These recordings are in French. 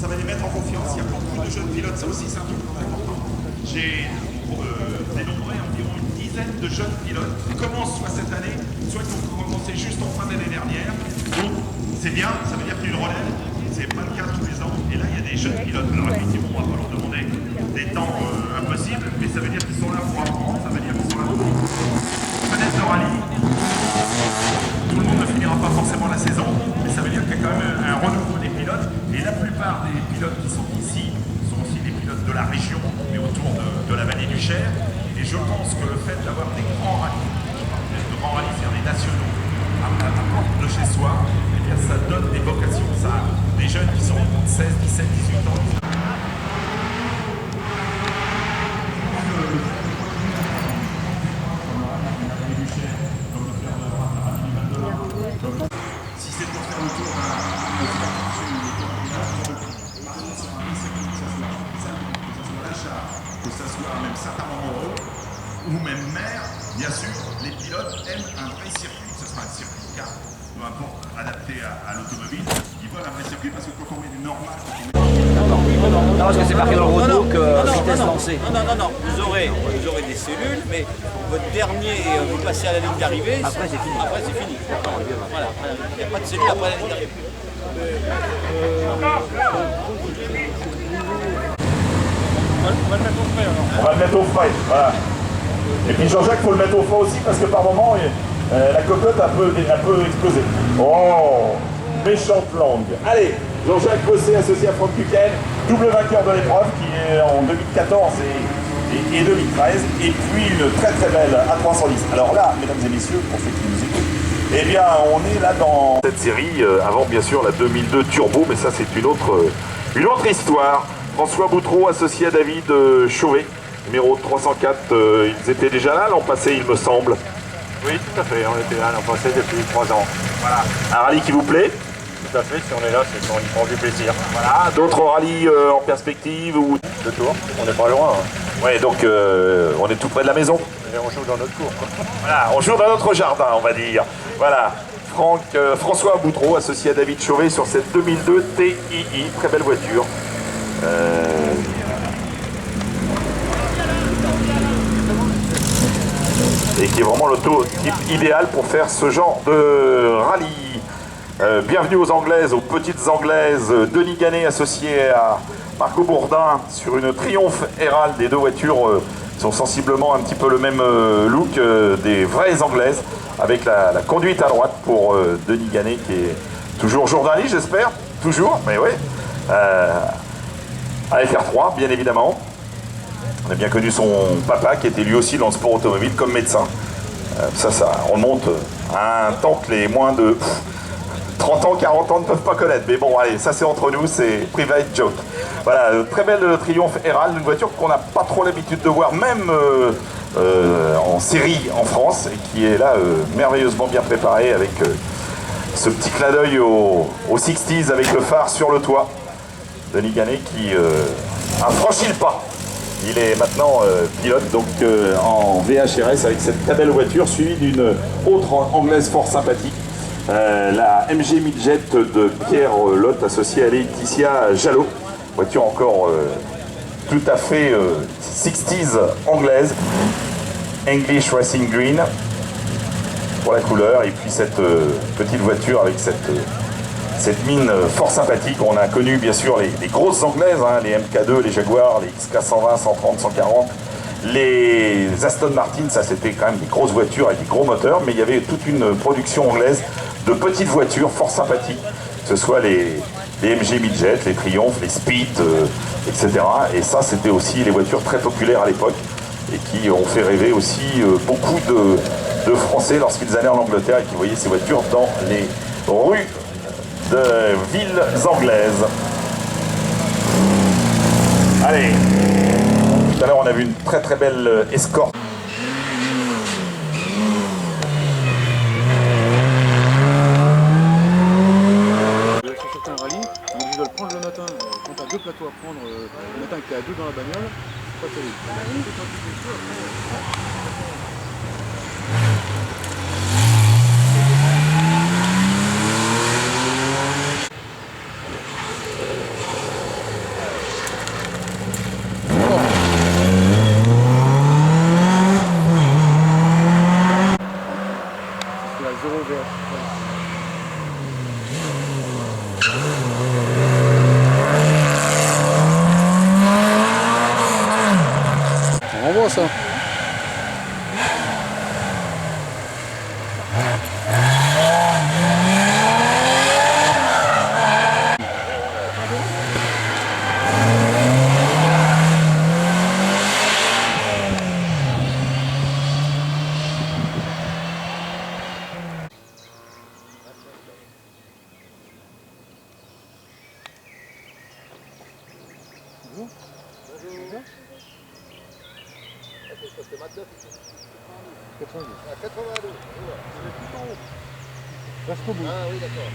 ça va les mettre en confiance. Il y a beaucoup de jeunes pilotes, ça aussi c'est un truc important. J'ai dénombré environ une dizaine de jeunes pilotes qui commencent soit cette année, soit qui ont commencé juste en fin d'année dernière. Donc c'est bien, ça veut dire qu'il y a une relève. C'est pas le cas tous les ans. Et là, il y a des jeunes pilotes. Alors effectivement, on va pas leur demander des temps impossibles, mais ça veut dire qu'ils sont là pour apprendre, ça veut dire qu'ils sont là pour connaître le rallye. Tout le monde ne finira pas forcément la saison, mais ça veut dire qu'il y a quand même un renouveau des pilotes. Et la plupart des pilotes qui sont ici sont aussi des pilotes de la région, mais autour de la vallée du Cher. Et je pense que le fait d'avoir des grands rallyes, de grands rallyes, c'est-à-dire des nationaux, à la porte de chez soi, eh bien, ça donne des vocations. Ça, des jeunes qui sont 16, 17, 18 ans. Si c'est pour faire le tour que ça soit même certains Moreau ou même maire, bien sûr, les pilotes aiment un vrai circuit, que ce sera un circuit car peu importe, adapté à l'automobile, ils veulent un vrai circuit parce que quand on met du normal, Non, parce que c'est marqué dans le roto que vitesse lancée. Non. Vous aurez des cellules, mais votre dernier, vous passez à la ligne d'arrivée. Après, c'est fini. Après, c'est fini. Voilà. Il n'y a pas de cellules après la ligne d'arrivée. On va le mettre au frais, voilà. Et puis Jean-Jacques, il faut le mettre au frais aussi parce que par moment, la cocotte a un peu explosé. Oh, méchante langue. Allez, Jean-Jacques Bossé, associé à Franck Kuken, double vainqueur de l'épreuve qui est en 2014 et 2013. Et puis une très très belle A310. Alors là, mesdames et messieurs, pour ceux qui nous écoutent, eh bien on est là dans cette série, avant bien sûr la 2002 Turbo, mais ça c'est une autre histoire. François Boutreau, associé à David Chauvet, numéro 304, ils étaient déjà là l'an passé, il me semble. Oui, tout à fait, on était là l'an passé depuis 3 ans. Voilà. Un rallye qui vous plaît? Tout à fait, si on est là, c'est qu'on y prend du plaisir. Voilà. D'autres rallyes en perspective ou... De tour, on n'est pas loin. Hein. Ouais, donc on est tout près de la maison. Et on joue dans notre cours. Voilà, on joue dans notre jardin, on va dire. Voilà. François Boutreau, associé à David Chauvet sur cette 2002 TII, très belle voiture. Et qui est vraiment l'auto-type idéal pour faire ce genre de rallye. Bienvenue aux Anglaises, aux petites Anglaises. Denis Gannet associé à Marco Bourdin sur une Triumph Herald. Les deux voitures sont sensiblement un petit peu le même look des vraies Anglaises, avec la conduite à droite pour Denis Gannet qui est toujours journaliste, j'espère. Toujours, mais oui. À FR3, bien évidemment. On a bien connu son papa qui était lui aussi dans le sport automobile comme médecin. Ça remonte à un temps que les moins de 30 ans, 40 ans ne peuvent pas connaître. Mais bon, allez, ça c'est entre nous, c'est private joke. Voilà, très belle Triumph Herald, une voiture qu'on n'a pas trop l'habitude de voir, même en série en France, et qui est là merveilleusement bien préparée avec ce petit clin d'œil aux 60s avec le phare sur le toit. Denis Gannet qui a franchi le pas. Il est maintenant pilote donc en VHRS avec cette très belle voiture suivie d'une autre anglaise fort sympathique, la MG Midget de Pierre Lotte associé à Laetitia Jalot. Voiture encore tout à fait 60s anglaise, English Racing Green pour la couleur, et puis cette petite voiture avec cette mine fort sympathique. On a connu bien sûr les grosses anglaises, hein, les MK2, les Jaguar, les XK 120, 130, 140, les Aston Martin, ça c'était quand même des grosses voitures avec des gros moteurs, mais il y avait toute une production anglaise de petites voitures fort sympathiques, que ce soit les MG Midget, les Triumph, les Speed, etc. Et ça c'était aussi les voitures très populaires à l'époque et qui ont fait rêver aussi beaucoup de Français lorsqu'ils allaient en Angleterre et qui voyaient ces voitures dans les rues de villes anglaises. Allez, tout à l'heure on a vu une très très belle escorte. Sur certains rallyes, on est obligé de le prendre le matin. Quand tu as deux plateaux à prendre le matin et que tu es à deux dans la bagnole, c'est pas terrible. Bonjour. Bonjour. 92. À 82. Tout en haut. Jusqu'au bout. Ah oui, d'accord.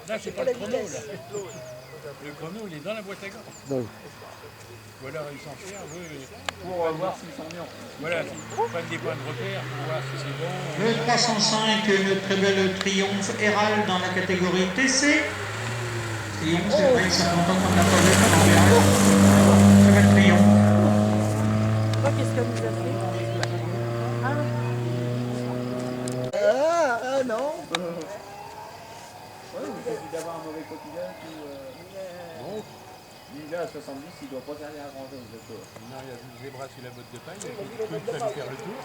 Là, c'est pas le chrono, là. Le chrono, il est dans la boîte à gants. Oui. Ou alors, ils s'en servent, Pour voir s'ils sont bien. voilà, ils prennent des points de repère pour voir si c'est bon. Le 305, une très belle Triumph Herald dans la catégorie TC. Triumph, c'est vrai que ça fait longtemps qu'on n'a pas vu comme en Herald. Très belle Triumph. Qu'est-ce que vous avez fait? Ah non. Ouais, il suffit d'avoir un mauvais quotidien bon, lui là à 70, il doit pas servir à grand chose. Non, il y a du zébra sur la botte de paille, il a cru que ça allait faire le tour.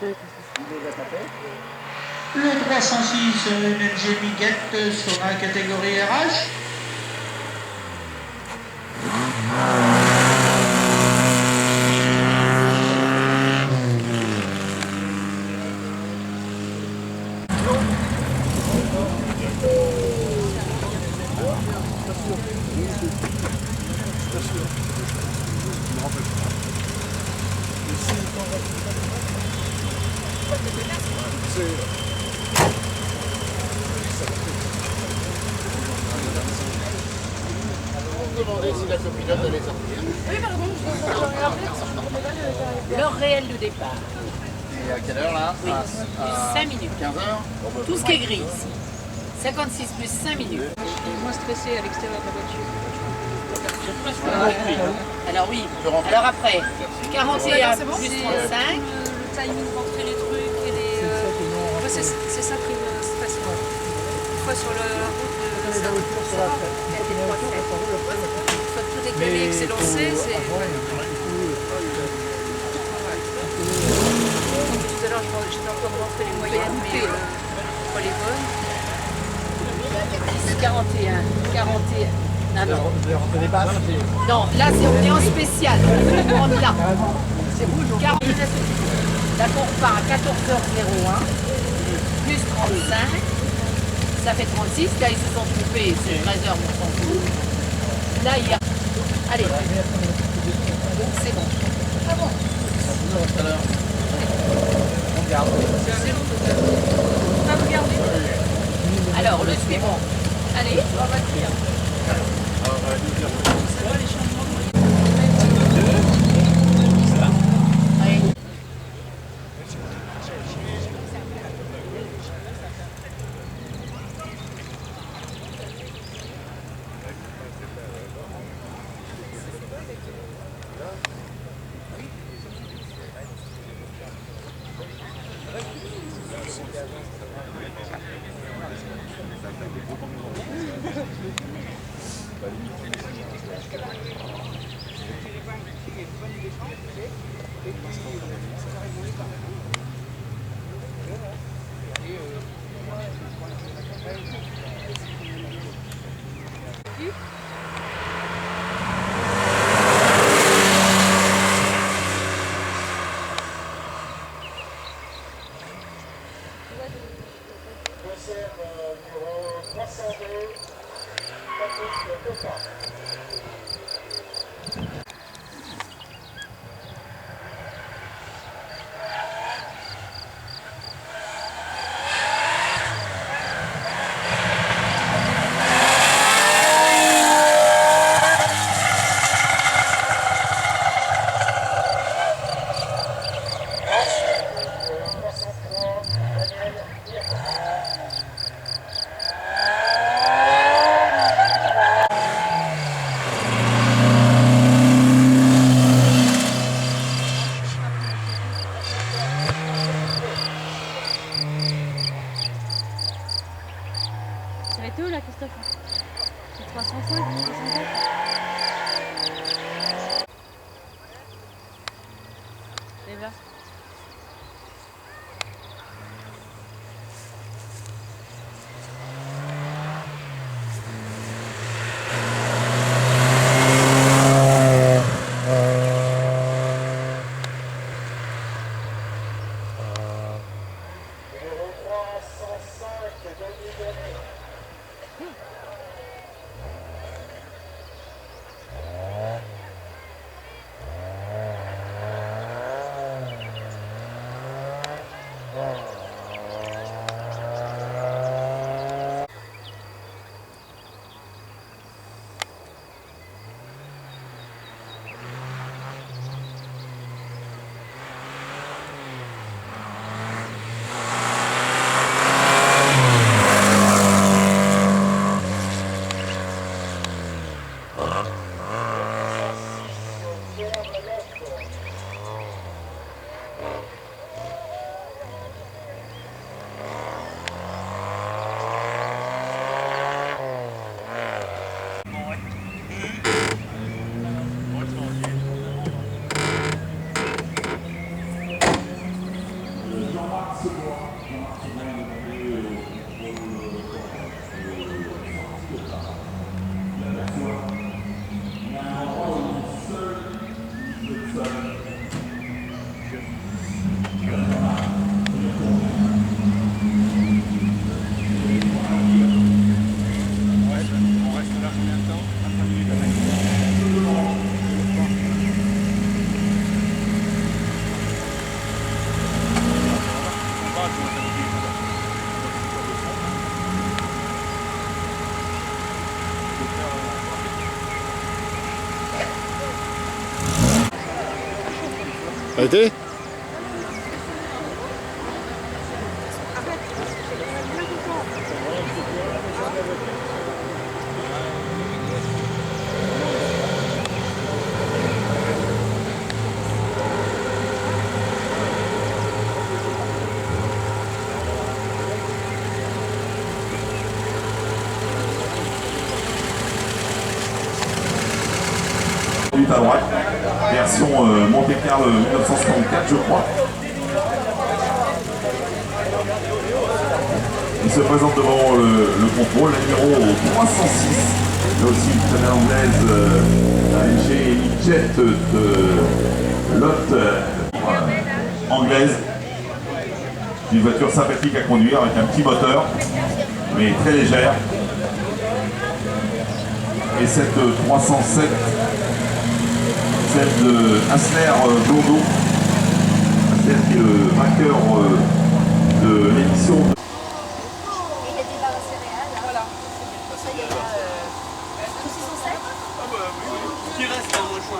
Il les a tapés. Le 306, une MG Miguette sur la catégorie RH. Oui, pardon, l'heure réelle de départ. Et à quelle heure là? Oui, plus 5 minutes. 15 heures. Tout ce qui est gris ici. 56 plus 5 minutes. Moins stressé à l'extérieur de la voiture. Alors oui, alors après, 41 plus 35. Le timing rentrer les trucs et les... Moi, c'est ça qui me stresse. Une fois sur la route de Saint-François, il y a des trois fêtes. Une fois que tout est calé et que c'est lancé, c'est... Tout à l'heure, j'étais en train de rentrer les moyennes, mais pas les bonnes. 41, 41. Ah non. Non, là c'est on est en spécial. On est là. C'est rouge. 49. D'accord, on part à 14h01 plus 35. Ça fait 36. Là ils se sont trompés. C'est 13h, on s'en fout. Là il y a. Allez. C'est bon. Ah bon. On garde. On va regarder. Alors le suivant. Allez, on va dire. Ça va être où là, Christophe? C'est 305, 304? Ça a été? À droite, version Monte-Carlo 1964 je crois. Il se présente devant le contrôle, le numéro 306, là aussi une canne anglaise, AMG Jet de Lot anglaise. Une voiture sympathique à conduire avec un petit moteur, mais très légère. Et cette 307, celle de Asler Bordeaux, Asler qui est le vainqueur de l'émission. Il était dans la céréale. Voilà. Ça y est, tout 607. Ah bah oui, ce qui reste, moi je suis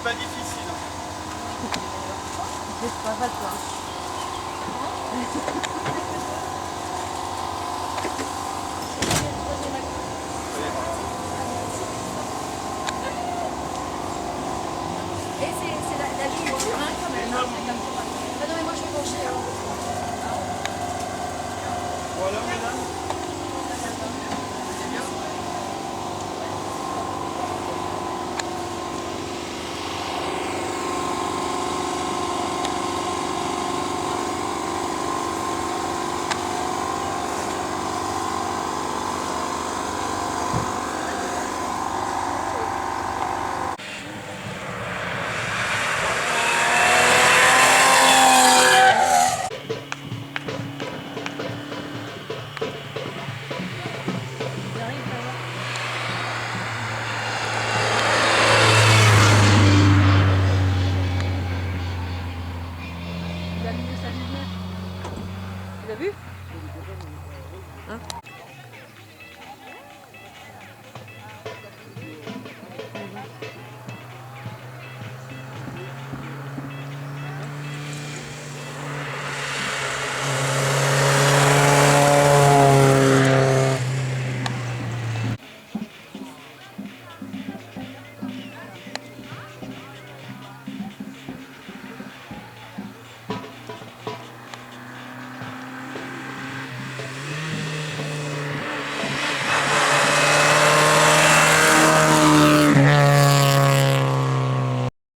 pas difficile. C'est pas mal toi. Et c'est la ligne au train quand même. Non, mais moi je vais pencher. Voilà, mesdames. Tu l'as vu? Hein?